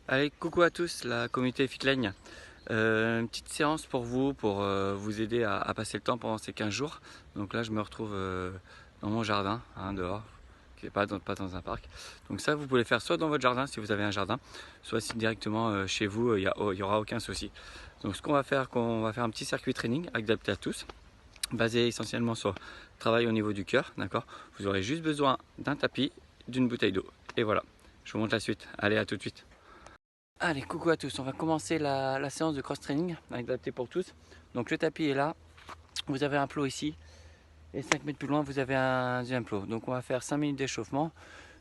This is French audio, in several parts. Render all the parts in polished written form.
Allez, coucou à tous, la communauté Fitline. Une petite séance pour vous, pour vous aider à passer le temps pendant ces 15 jours. Donc là, je me retrouve dans mon jardin, dehors, qui n'est pas dans un parc. Donc ça, vous pouvez le faire soit dans votre jardin, si vous avez un jardin, soit si directement chez vous, il y aura aucun souci. Donc ce qu'on va faire, un petit circuit training adapté à tous, basé essentiellement sur travail au niveau du cœur, d'accord. Vous aurez juste besoin d'un tapis, d'une bouteille d'eau. Et voilà, je vous montre la suite. Allez, à tout de suite. Allez, coucou à tous, on va commencer la séance de cross-training adaptée pour tous. Donc le tapis est là, vous avez un plot ici, et 5 mètres plus loin, vous avez un deuxième plot. Donc on va faire 5 minutes d'échauffement.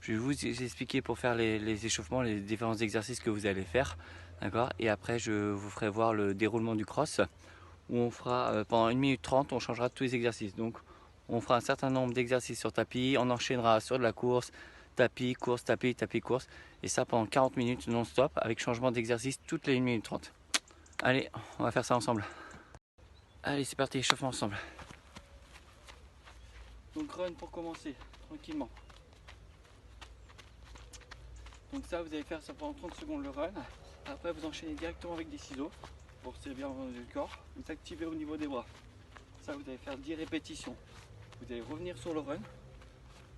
Je vais vous expliquer pour faire les échauffements, les différents exercices que vous allez faire. D'accord. Et après, je vous ferai voir le déroulement du cross, où on fera pendant 1 minute 30, on changera tous les exercices. Donc on fera un certain nombre d'exercices sur tapis, on enchaînera sur de la course, tapis, course, tapis, tapis, course. Et ça pendant 40 minutes non-stop avec changement d'exercice toutes les 1 minute 30. Allez, on va faire ça ensemble. Allez, c'est parti, échauffement ensemble. Donc run pour commencer, tranquillement. Donc ça, vous allez faire ça pendant 30 secondes le run. Après, vous enchaînez directement avec des ciseaux pour serrer bien le corps. Vous activez au niveau des bras. Ça, vous allez faire 10 répétitions. Vous allez revenir sur le run.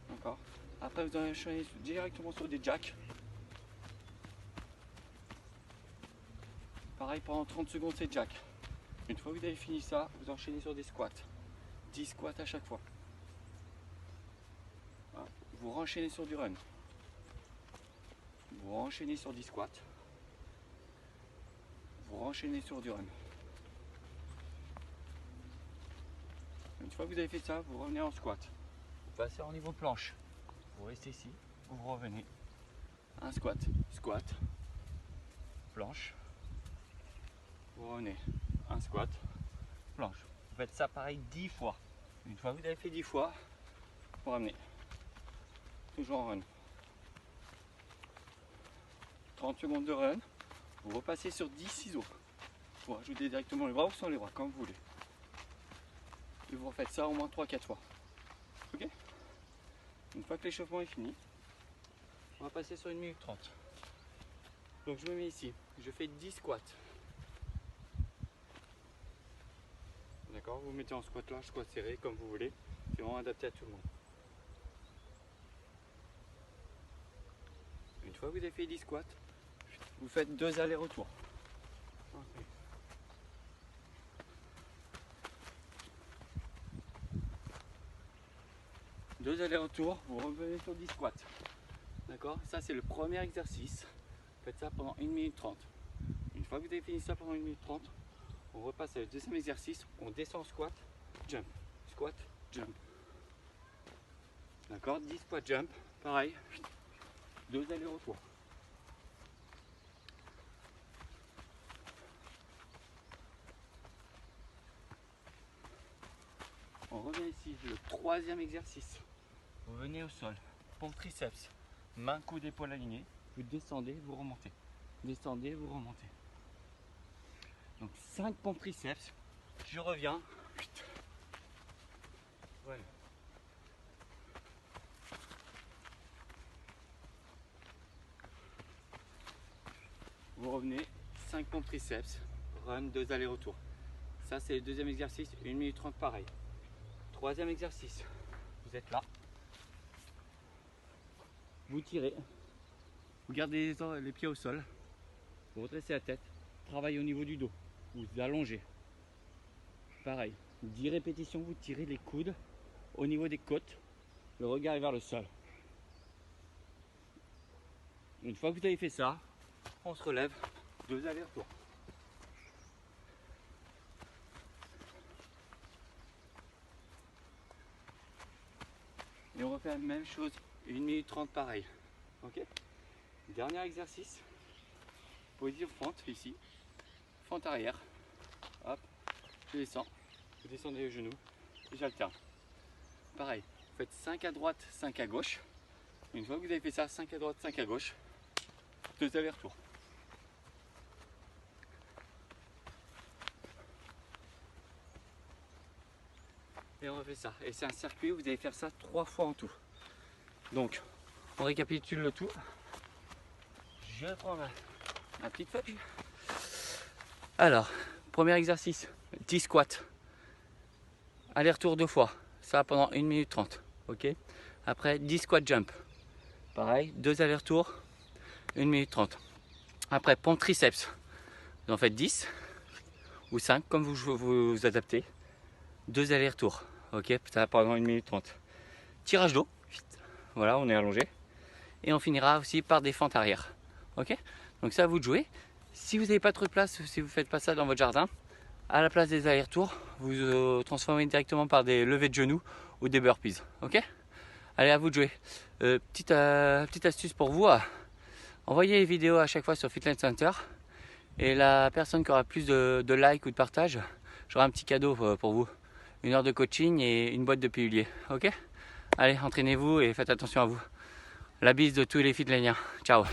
D'accord. Après, vous allez enchaîner directement sur des jacks. Pareil, pendant 30 secondes, c'est jack. Une fois que vous avez fini ça, vous enchaînez sur des squats. 10 squats à chaque fois. Voilà. Vous renchaînez sur du run. Vous renchaînez sur 10 squats. Vous renchaînez sur du run. Une fois que vous avez fait ça, vous revenez en squat. Vous passez en niveau planche. Vous restez ici, vous revenez. Un squat, squat, planche. Vous revenez. Un squat, planche. Vous faites ça pareil 10 fois. Une fois que vous avez fait 10 fois, vous ramenez. Toujours en run. 30 secondes de run. Vous repassez sur 10 ciseaux. Vous rajoutez directement les bras ou sans les bras, comme vous voulez. Et vous refaites ça au moins 3-4 fois. Ok? Une fois que l'échauffement est fini, on va passer sur 1 minute 30. Donc je me mets ici. Je fais 10 squats. D'accord? Vous mettez en squat large, squat serré, comme vous voulez. C'est vraiment adapté à tout le monde. Une fois que vous avez fait 10 squats, vous faites 2 allers-retours. Okay. 2 allers-retours, vous revenez sur 10 squats. D'accord? Ça, c'est le premier exercice. Faites ça pendant 1 minute 30. Une fois que vous avez fini ça pendant 1 minute 30, on repasse à le deuxième exercice. On descend squat, jump. Squat, jump. D'accord? 10 squats, jump. Pareil. 2 allers-retours. On revient ici, le troisième exercice. Vous venez au sol, pompe triceps, main, coude, épaule alignée. Vous descendez, vous remontez. Descendez, vous remontez. Donc 5 pompes triceps. Je reviens. Voilà. Vous revenez, 5 pompes triceps, run, 2 allers-retours. Ça, c'est le deuxième exercice, 1 minute 30 pareil. Troisième exercice, vous êtes là. Vous tirez, vous gardez les pieds au sol, vous redressez la tête, travaillez au niveau du dos, vous allongez. Pareil, 10 répétitions, vous tirez les coudes au niveau des côtes, le regard est vers le sol. Une fois que vous avez fait ça, on se relève, 2 allers-retours. Et on refait la même chose, 1 minute 30 pareil. Ok? Dernier exercice, position fente ici, fente arrière. Hop, je descends, vous descendez les genoux et j'alterne. Pareil, vous faites 5 à droite, 5 à gauche. Une fois que vous avez fait ça, 5 à droite, 5 à gauche, 2 allers-retours. Et on refait ça. Et c'est un circuit, vous allez faire ça 3 fois en tout. Donc, on récapitule le tout. Je prends Ma petite feuille. Alors, premier exercice, 10 squats. Aller-retour 2 fois, ça pendant 1 minute 30. Ok. Après 10 squat jump. Pareil, 2 allers-retours, 1 minute 30. Après pompe triceps, vous en faites 10 ou 5 comme vous adaptez. 2 allers-retours, ok, ça pendant 1 minute 30. Tirage d'eau, voilà, on est allongé. Et on finira aussi par des fentes arrière. Ok. Donc ça à vous de jouer. Si vous n'avez pas trop de place, si vous ne faites pas ça dans votre jardin, à la place des allers-retours, vous transformez directement par des levées de genoux ou des burpees. Ok. Allez, à vous de jouer. Petite astuce pour vous, envoyez les vidéos à chaque fois sur Fitland Center. Et la personne qui aura plus de likes ou de partage, j'aurai un petit cadeau pour vous. 1 heure de coaching et une boîte de piluliers. Ok. Allez, entraînez-vous et faites attention à vous. La bise de tous les Fitlandiens. Ciao.